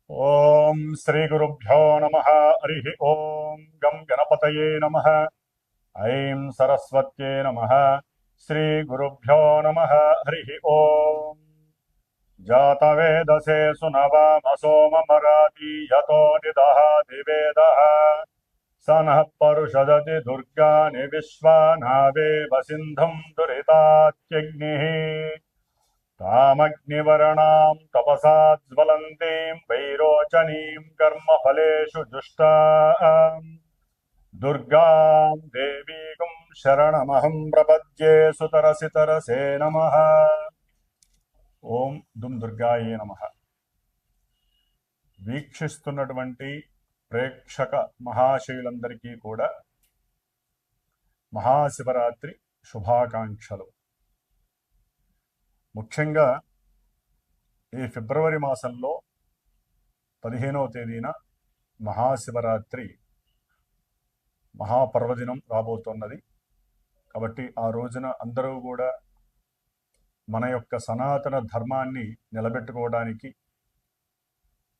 ఓం శ్రీ గురుభ్యో నమః. హరి ఓం గం గణపతయే నమః. ఐం సరస్వత్యే నమః. శ్రీ గురుభ్యో నమః. హరి ఓం జాతవేదసే సునవామసోమమరాతి యతో నిదహాతి వేదః స నః పరుషదతి దుర్గాని విశ్వానావేవ సింధుం దురితాత్యగ్నిః तामग्निवर्णां तपसा ज्वलन्तीं वैरोचनीं कर्मफलेषु जुष्टाम् दुर्गां देवीं शरणमहं प्रपद्ये सुतरसि तरसे नमः. ఓం దుమ్ దుర్గాయే నమః. వీక్షిస్తున్నటువంటి ప్రేక్షక మహాశయులందరికీ కూడా మహాశివరాత్రి శుభాకాంక్షలు. ముఖ్యంగా ఈ ఫిబ్రవరి మాసంలో 15వ తేదీన మహాశివరాత్రి మహాపర్వదినం రాబోతున్నది. కాబట్టి ఆ రోజున అందరూ కూడా మన యొక్క సనాతన ధర్మాన్ని నిలబెట్టుకోవడానికి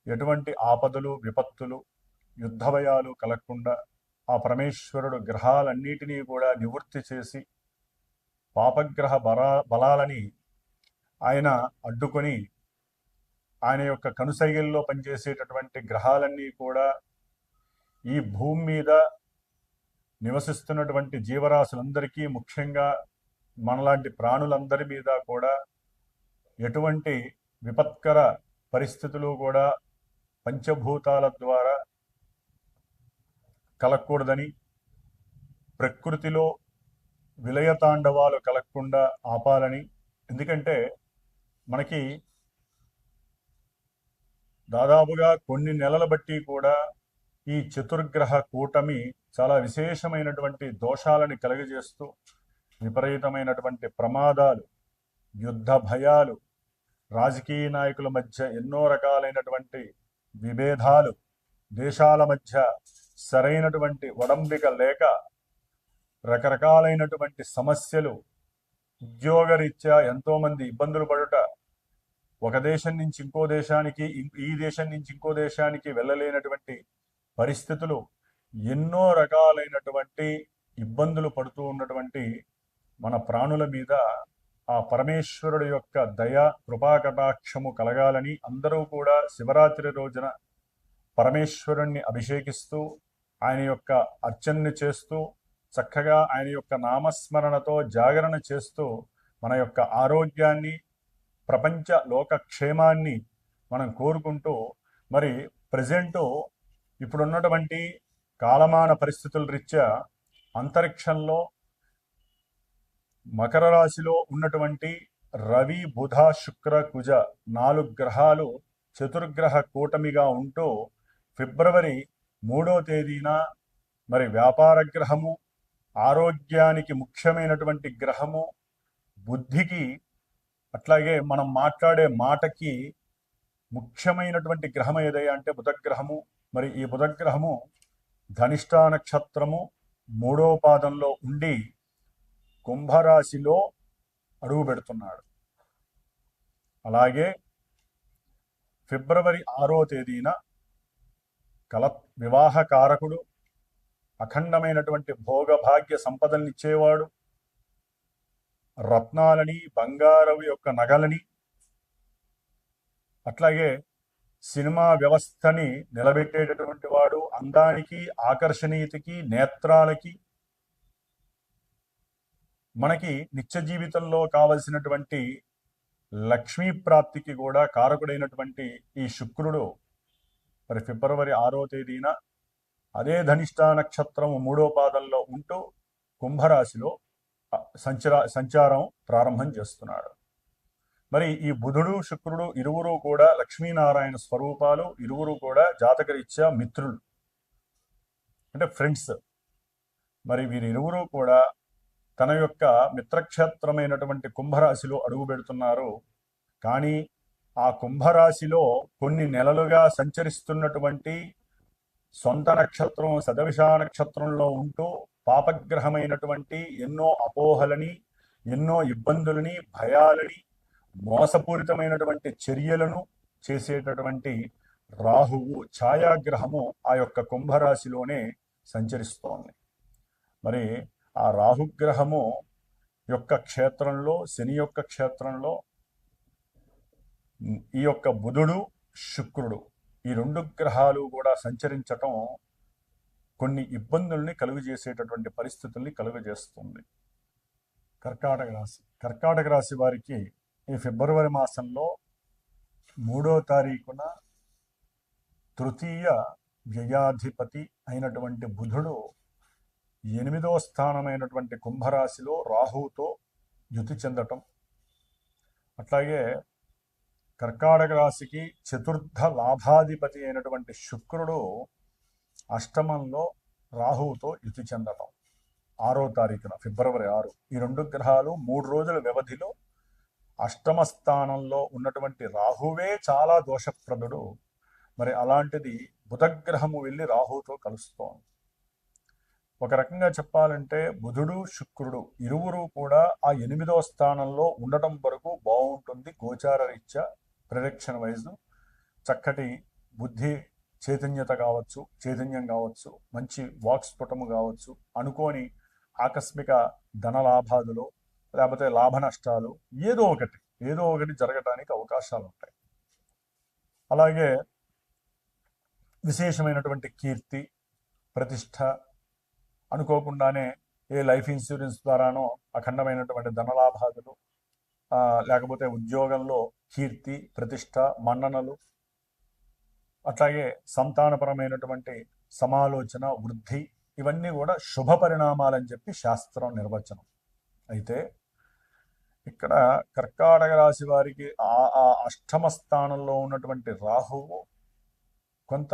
ఎటువంటి ఆపదలు విపత్తులు యుద్ధ భయాలు కలగకుండా ఆ పరమేశ్వరుడు గ్రహాలన్నిటినీ కూడా నివృత్తి చేసి పాపగ్రహ బలాలని ఆయన అడ్డుకొని ఆయన యొక్క కనుసైగల్లో పనిచేసేటటువంటి గ్రహాలన్నీ కూడా ఈ భూమి మీద నివసిస్తున్నటువంటి జీవరాశులందరికీ, ముఖ్యంగా మనలాంటి ప్రాణులందరి మీద కూడా ఎటువంటి విపత్కర పరిస్థితులు కూడా పంచభూతాల ద్వారా కలగకూడదని, ప్రకృతిలో విలయతాండవాలు కలగకుండా ఆపాలని. ఎందుకంటే మనకి దాదాపుగా కొన్ని నెలల బట్టి కూడా ఈ చతుర్గ్రహ కూటమి చాలా విశేషమైనటువంటి దోషాలని కలుగజేస్తూ విపరీతమైనటువంటి ప్రమాదాలు, యుద్ధ భయాలు, రాజకీయ నాయకుల మధ్య ఎన్నో రకాలైనటువంటి విభేదాలు, దేశాల మధ్య సరైనటువంటి ఒడంబిక లేక రకరకాలైనటువంటి సమస్యలు, ఉద్యోగరీత్యా ఎంతోమంది ఇబ్బందులు పడుట, ఒక దేశం నుంచి ఇంకో దేశానికి, ఈ దేశం నుంచి ఇంకో దేశానికి వెళ్ళలేనటువంటి పరిస్థితులు, ఎన్నో రకాలైనటువంటి ఇబ్బందులు పడుతూ ఉన్నటువంటి మన ప్రాణుల మీద ఆ పరమేశ్వరుడు యొక్క దయ కృపాకటాక్షము కలగాలని అందరూ కూడా శివరాత్రి రోజున పరమేశ్వరుణ్ణి అభిషేకిస్తూ ఆయన యొక్క అర్చనని చేస్తూ చక్కగా ఆయన యొక్క నామస్మరణతో జాగరణ చేస్తూ మన యొక్క ఆరోగ్యాన్ని, ప్రపంచ లోకక్షేమాన్ని మనం కోరుకుంటూ, మరి ప్రజెంటు ఇప్పుడున్నటువంటి కాలమాన పరిస్థితుల రీత్యా అంతరిక్షంలో మకర రాశిలో ఉన్నటువంటి రవి, బుధ, శుక్ర, కుజ 4 గ్రహాలు చతుర్గ్రహ కూటమిగా ఉంటూ ఫిబ్రవరి 3వ తేదీన మరి వ్యాపార గ్రహము, ఆరోగ్యానికి ముఖ్యమైనటువంటి గ్రహము, బుద్ధికి అట్లాగే మనం మాట్లాడే మాటకి ముఖ్యమైనటువంటి గ్రహం ఏదయ్యా అంటే బుధగ్రహము. మరి ఈ బుధగ్రహము ధనిష్ఠా నక్షత్రము 3వ పాదంలో ఉండి కుంభరాశిలో అడుగు పెడుతున్నాడు. అలాగే ఫిబ్రవరి 6వ తేదీన వివాహ కారకుడు, అఖండమైనటువంటి భోగభాగ్య సంపదలనిచ్చేవాడు, రత్నాలని, బంగారం యొక్క నగలని, అట్లాగే సినిమా వ్యవస్థని నిలబెట్టేటటువంటి వాడు, అందానికి, ఆకర్షణీయతకి, నేత్రాలకి, మనకి నిత్య జీవితంలో కావలసినటువంటి లక్ష్మీ ప్రాప్తికి కూడా కారకుడైనటువంటి ఈ శుక్రుడు మరి ఫిబ్రవరి 6వ తేదీన అదే ధనిష్ఠా నక్షత్రము 3వ పాదంలో ఉంటూ కుంభరాశిలో సంచారం ప్రారంభం చేస్తున్నాడు. మరి ఈ బుధుడు, శుక్రుడు ఇరువురు కూడా లక్ష్మీనారాయణ స్వరూపాలు, ఇరువురు కూడా జాతకరీత్యా మిత్రులు, అంటే ఫ్రెండ్స్. మరి వీరిరువురు కూడా తన యొక్క మిత్రక్షేత్రమైనటువంటి కుంభరాశిలో అడుగు పెడుతున్నారు. కానీ ఆ కుంభరాశిలో కొన్ని నెలలుగా సంచరిస్తున్నటువంటి సొంత నక్షత్రం శతభిష నక్షత్రంలో ఉంటూ పాపగ్రహమైనటువంటి ఎన్నో అపోహలని, ఎన్నో ఇబ్బందులని, భయాలని, మోసపూరితమైనటువంటి చర్యలను చేసేటటువంటి రాహువు ఛాయాగ్రహము ఆ యొక్క కుంభరాశిలోనే సంచరిస్తోంది. మరి ఆ రాహుగ్రహము యొక్క క్షేత్రంలో, శని యొక్క క్షేత్రంలో ఈ యొక్క బుధుడు, శుక్రుడు ఈ 2 గ్రహాలు కూడా సంచరించటం కొన్ని ఇబ్బందుల్ని కలుగజేసేటటువంటి పరిస్థితుల్ని కలుగజేస్తుంది. కర్కాటక రాశి వారికి ఈ ఫిబ్రవరి మాసంలో 3వ తారీఖున తృతీయ వ్యయాధిపతి అయినటువంటి బుధుడు 8వ స్థానమైనటువంటి కుంభరాశిలో రాహువుతో యుతి చెందటం, అట్లాగే కర్కాటక రాశికి చతుర్థ లాభాధిపతి అయినటువంటి శుక్రుడు అష్టమంలో రాహువుతో యుతి చెందటం 6వ తారీఖున ఫిబ్రవరి 6. ఈ 2 గ్రహాలు 3 రోజుల వ్యవధిలో అష్టమ స్థానంలో ఉన్నటువంటి రాహువే చాలా దోషప్రదుడు. మరి అలాంటిది బుధగ్రహము వెళ్ళి రాహువుతో కలుస్తోంది. ఒక రకంగా చెప్పాలంటే బుధుడు, శుక్రుడు ఇరువురు కూడా ఆ 8వ స్థానంలో ఉండటం వరకు బాగుంటుంది. గోచార రీత్యా ప్రిడిక్షన్ వైజ్ చక్కటి బుద్ధి చైతన్యం కావచ్చు, మంచి వాక్స్ఫుటము కావచ్చు, అనుకోని ఆకస్మిక ధన లాభాదులు లేకపోతే లాభ నష్టాలు ఏదో ఒకటి జరగటానికి అవకాశాలు ఉంటాయి. అలాగే విశేషమైనటువంటి కీర్తి, ప్రతిష్ట, అనుకోకుండానే ఏ లైఫ్ ఇన్సూరెన్స్ ద్వారానో అఖండమైనటువంటి ధనలాభాదులు, లేకపోతే ఉద్యోగంలో కీర్తి, ప్రతిష్ట, మన్ననలు, అట్లాగే సంతానపరమైనటువంటి సమాలోచన, వృద్ధి, ఇవన్నీ కూడా శుభ పరిణామాలని చెప్పి శాస్త్రం నిర్వచనం. అయితే ఇక్కడ కర్కాటక రాశి వారికి ఆ అష్టమ స్థానంలో ఉన్నటువంటి రాహువు కొంత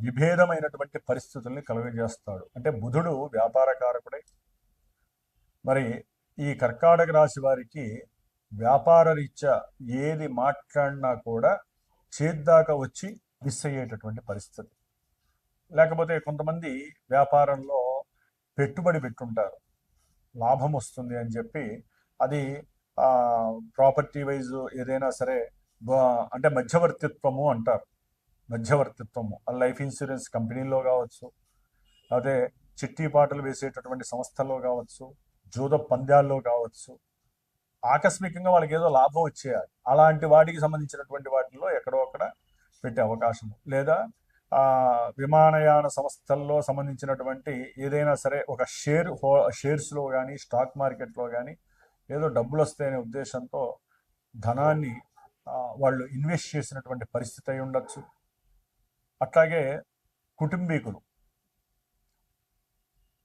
విభేదమైనటువంటి పరిస్థితుల్ని కలుగజేస్తాడు. అంటే బుధుడు వ్యాపారకారకుడే. మరి ఈ కర్కాటక రాశి వారికి వ్యాపార రీత్యా ఏది మాట్లాడినా కూడా చేద్దాకా వచ్చి మిస్ అయ్యేటటువంటి పరిస్థితి. లేకపోతే కొంతమంది వ్యాపారంలో పెట్టుబడి పెట్టుంటారు, లాభం వస్తుంది అని చెప్పి అది ప్రాపర్టీ వైజ్ ఏదైనా సరే అంటే మధ్యవర్తిత్వము అంటారు. మధ్యవర్తిత్వము లైఫ్ ఇన్సూరెన్స్ కంపెనీల్లో కావచ్చు, లేకపోతే చిట్టి పాటలు వేసేటటువంటి సంస్థల్లో కావచ్చు, జూద పంద్యాల్లో కావచ్చు, ఆకస్మికంగా వాళ్ళకి ఏదో లాభం వచ్చేయాలి. అలాంటి వాటికి సంబంధించినటువంటి వాటిల్లో ఎక్కడో అక్కడ పెట్టే అవకాశము, లేదా విమానయాన సంస్థల్లో సంబంధించినటువంటి ఏదైనా సరే ఒక షేర్స్లో కానీ స్టాక్ మార్కెట్లో కానీ ఏదో డబ్బులు వస్తాయనే ఉద్దేశంతో ధనాన్ని వాళ్ళు ఇన్వెస్ట్ చేసినటువంటి పరిస్థితి అయి ఉండొచ్చు. అట్లాగే కుటుంబీకులు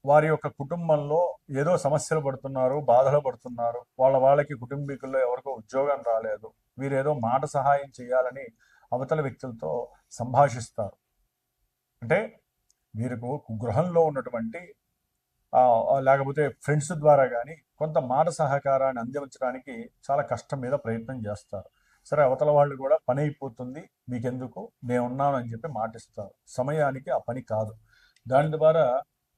వారి యొక్క కుటుంబంలో ఏదో సమస్యలు పడుతున్నారు, బాధలు పడుతున్నారు, వాళ్ళకి కుటుంబీకుల్లో ఎవరికో ఉద్యోగం రాలేదు, వీరేదో మాట సహాయం చేయాలని అవతల వ్యక్తులతో సంభాషిస్తారు. అంటే వీరికి గృహంలో ఉన్నటువంటి లేకపోతే ఫ్రెండ్స్ ద్వారా కానీ కొంత మాట సహకారాన్ని అందించడానికి చాలా కష్టం మీద ప్రయత్నం చేస్తారు. సరే, అవతల వాళ్ళు కూడా పని అయిపోతుంది, మీకెందుకు, నేనున్నాను అని చెప్పి మాటిస్తారు. సమయానికి ఆ పని కాదు. దాని ద్వారా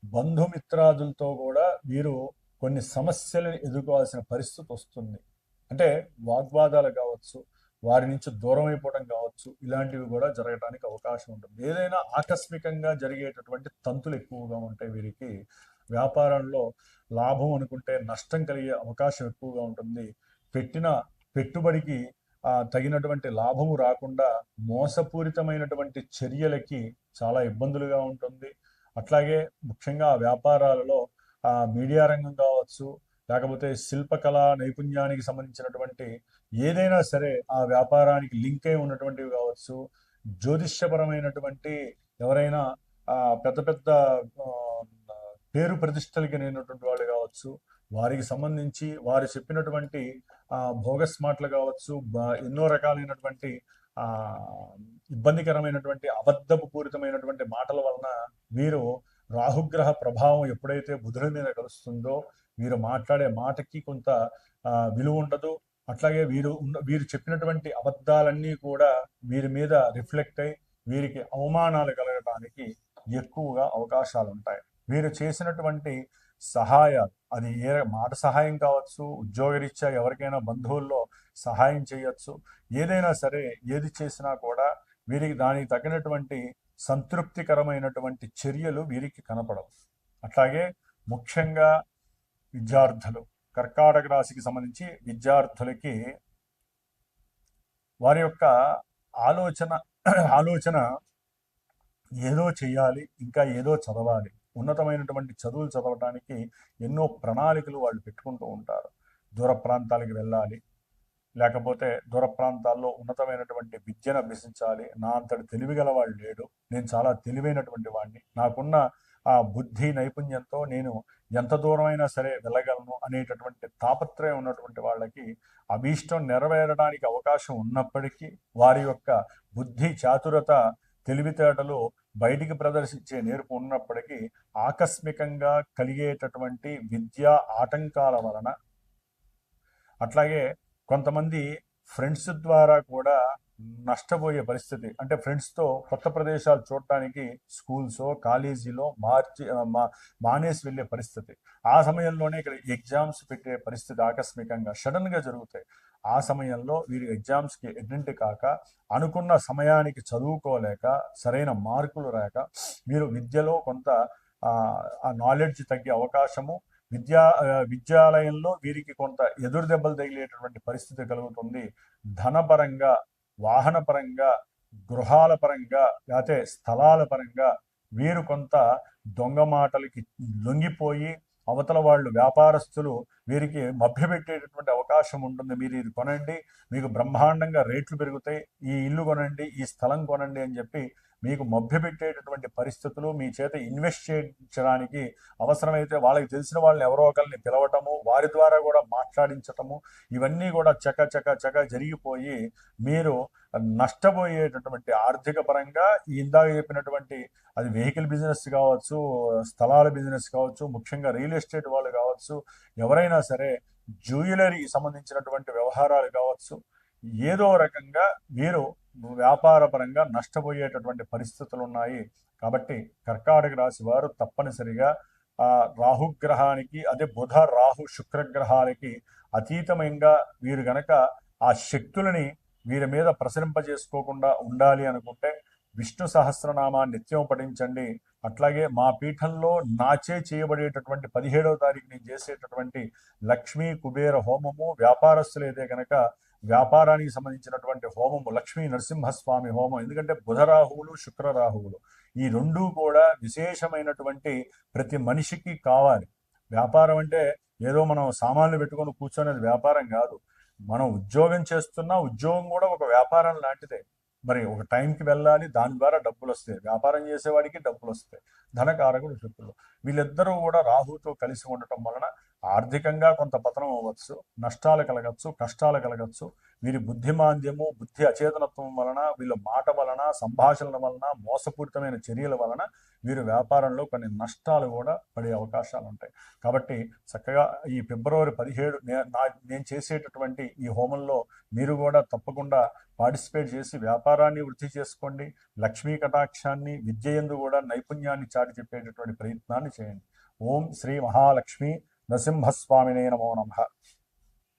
బంధుమిత్రాదులతో కూడా వీరు కొన్ని సమస్యలను ఎదుర్కోవాల్సిన పరిస్థితి వస్తుంది. అంటే వాగ్వాదాలు కావచ్చు, వారి నుంచి దూరం అయిపోవడం కావచ్చు, ఇలాంటివి కూడా జరగడానికి అవకాశం ఉంటుంది. ఏదైనా ఆకస్మికంగా జరిగేటటువంటి తంతులు ఎక్కువగా ఉంటాయి. వీరికి వ్యాపారంలో లాభం అనుకుంటే నష్టం కలిగే అవకాశం ఎక్కువగా ఉంటుంది. పెట్టిన పెట్టుబడికి తగినటువంటి లాభము రాకుండా మోసపూరితమైనటువంటి చర్యలకి చాలా ఇబ్బందులుగా ఉంటుంది. అట్లాగే ముఖ్యంగా వ్యాపారాలలో మీడియా రంగం కావచ్చు, లేకపోతే శిల్పకళా నైపుణ్యానికి సంబంధించినటువంటి ఏదైనా సరే ఆ వ్యాపారానికి లింక్ అయి ఉన్నటువంటివి కావచ్చు, జ్యోతిష్యపరమైనటువంటి ఎవరైనా పెద్ద పెద్ద పేరు ప్రతిష్టలకి నేనటువంటి వాళ్ళు కావచ్చు, వారికి సంబంధించి వారు చెప్పినటువంటి భోగస్ మాటలు కావచ్చు, ఎన్నో రకాలైనటువంటి ఇబ్బందికరమైనటువంటి అబద్ధపు పూరితమైనటువంటి మాటల వలన వీరు రాహుగ్రహ ప్రభావం ఎప్పుడైతే బుధుడి మీద కలుస్తుందో వీరు మాట్లాడే మాటకి కొంత విలువ ఉండదు. అట్లాగే వీరు చెప్పినటువంటి అబద్ధాలన్నీ కూడా వీరి మీద రిఫ్లెక్ట్ అయి వీరికి అవమానాలు కలగడానికి ఎక్కువగా అవకాశాలు ఉంటాయి. వీరు చేసినటువంటి సహాయాలు, అది ఏ మాట సహాయం కావచ్చు, ఉద్యోగరీత్యా ఎవరికైనా బంధువుల్లో సహాయం చేయొచ్చు. ఏదైనా సరే ఏది చేసినా కూడా వీరికి దానికి తగినటువంటి సంతృప్తికరమైనటువంటి చర్యలు వీరికి కనపడవు. అట్లాగే ముఖ్యంగా విద్యార్థులు, కర్కాటక రాశికి సంబంధించి విద్యార్థులకి వారి యొక్క ఆలోచన ఆలోచన ఏదో చేయాలి, ఇంకా ఏదో చదవాలి, ఉన్నతమైనటువంటి చదువులు చదవడానికి ఎన్నో ప్రణాళికలు వాళ్ళు పెట్టుకుంటూ ఉంటారు. దూర ప్రాంతాలకు వెళ్ళాలి, లేకపోతే దూర ప్రాంతాల్లో ఉన్నతమైనటువంటి విద్యను అభ్యసించాలి. నా అంతటి తెలివిగల వాడు లేడు, నేను చాలా తెలివైనటువంటి వాడిని, నాకున్న ఆ బుద్ధి నైపుణ్యంతో నేను ఎంత దూరమైనా సరే వెళ్ళగలను అనేటటువంటి తాపత్రయం ఉన్నటువంటి వాళ్ళకి అభీష్టం నెరవేరడానికి అవకాశం ఉన్నప్పటికీ వారి యొక్క బుద్ధి చాతురత తెలివితేటలు బయటికి ప్రదర్శించే నేర్పు ఉన్నప్పటికీ ఆకస్మికంగా కలిగేటటువంటి విద్యా ఆటంకాల వలన, అట్లాగే కొంతమంది ఫ్రెండ్స్ ద్వారా కూడా నష్టపోయే పరిస్థితి. అంటే ఫ్రెండ్స్తో కొత్త ప్రదేశాలు చూడటానికి స్కూల్సో కాలేజీలో మానేసి వెళ్ళే పరిస్థితి. ఆ సమయంలోనే ఇక్కడ ఎగ్జామ్స్ పెట్టే పరిస్థితి ఆకస్మికంగా సడన్గా జరుగుతాయి. ఆ సమయంలో వీరు ఎగ్జామ్స్కి అటెండ్ కాక అనుకున్న సమయానికి చదువుకోలేక సరైన మార్కులు రాక వీరు విద్యలో కొంత ఆ నాలెడ్జ్ తగ్గే అవకాశము, విద్యాలయంలో వీరికి కొంత ఎదురు దెబ్బలు తగిలేటటువంటి పరిస్థితి కలుగుతుంది. ధనపరంగా, వాహనపరంగా, గృహాల పరంగా, లేకపోతే స్థలాల పరంగా వీరు కొంత దొంగ మాటలకి లొంగిపోయి అవతల వాళ్ళు వ్యాపారస్తులు వీరికి మభ్యపెట్టేటటువంటి అవకాశం ఉంటుంది. మీరు ఇది కొనండి, మీకు బ్రహ్మాండంగా రేట్లు పెరుగుతాయి, ఈ ఇల్లు కొనండి, ఈ స్థలం కొనండి అని చెప్పి మీకు మభ్యపెట్టేటటువంటి పరిస్థితులు, మీ చేత ఇన్వెస్ట్ చేయించడానికి అవసరమైతే వాళ్ళకి తెలిసిన వాళ్ళని ఎవరో ఒకరిని పిలవటము, వారి ద్వారా కూడా మాట్లాడించటము, ఇవన్నీ కూడా చక జరిగిపోయి మీరు నష్టపోయేటటువంటి ఆర్థిక పరంగా ఇందాక చెప్పినటువంటి అది వెహికల్ బిజినెస్ కావచ్చు, స్థలాల బిజినెస్ కావచ్చు, ముఖ్యంగా రియల్ ఎస్టేట్ వాళ్ళు కావచ్చు, ఎవరైనా సరే జ్యువెలరీ సంబంధించినటువంటి వ్యవహారాలు కావచ్చు, ఏదో రకంగా మీరు వ్యాపార పరంగా నష్టపోయేటటువంటి పరిస్థితులు ఉన్నాయి. కాబట్టి కర్కాటక రాశి వారు తప్పనిసరిగా రాహుగ్రహానికి, అదే బుధ రాహు శుక్రగ్రహాలకి అతీతమంగా వీరు గనక ఆ శక్తులని వీరి మీద ప్రసరింపజేసుకోకుండా ఉండాలి అనుకుంటే విష్ణు సహస్రనామాన్ని నిత్యం పఠించండి. అట్లాగే మా పీఠంలో నాచే చేయబడేటటువంటి 17వ తారీఖు నేను చేసేటటువంటి లక్ష్మీ కుబేర హోమము, వ్యాపారస్తులు అయితే కనుక వ్యాపారానికి సంబంధించినటువంటి హోమము లక్ష్మీ నరసింహస్వామి హోమం, ఎందుకంటే బుధరాహువులు శుక్రరాహువులు ఈ రెండూ కూడా విశేషమైనటువంటి ప్రతి మనిషికి కావాలి. వ్యాపారం అంటే ఏదో మనం సామాన్లు పెట్టుకొని కూర్చొనేది వ్యాపారం కాదు. మనం ఉద్యోగం చేస్తున్నా ఉద్యోగం కూడా ఒక వ్యాపారం లాంటిదే. మరి ఒక టైంకి వెళ్ళాలి, దాని ద్వారా డబ్బులు వస్తాయి, వ్యాపారం చేసేవాడికి డబ్బులు వస్తాయి. ధనకారకుడు శుక్రుడు, వీళ్ళిద్దరూ కూడా రాహుతో కలిసి ఉండటం వలన ఆర్థికంగా కొంత పతనం అవ్వచ్చు, నష్టాలు కలగచ్చు, కష్టాలు కలగచ్చు. వీరి బుద్ధిమాంద్యము, బుద్ధి అచేతనత్వం వలన, వీళ్ళ మాట వలన, సంభాషణల వలన, మోసపూరితమైన చర్యల వలన వీరు వ్యాపారంలో కొన్ని నష్టాలు కూడా పడే అవకాశాలు ఉంటాయి. కాబట్టి చక్కగా ఈ ఫిబ్రవరి 17 నేను చేసేటటువంటి ఈ హోమంలో మీరు కూడా తప్పకుండా పార్టిసిపేట్ చేసి వ్యాపారాన్ని వృద్ధి చేసుకోండి. లక్ష్మీ కటాక్షాన్ని, విద్యయందు కూడా నైపుణ్యాన్ని చాటి చెప్పేటటువంటి ప్రయత్నాన్ని చేయండి. ఓం శ్రీ మహాలక్ష్మి నరసింహస్వామినే నమో నమః.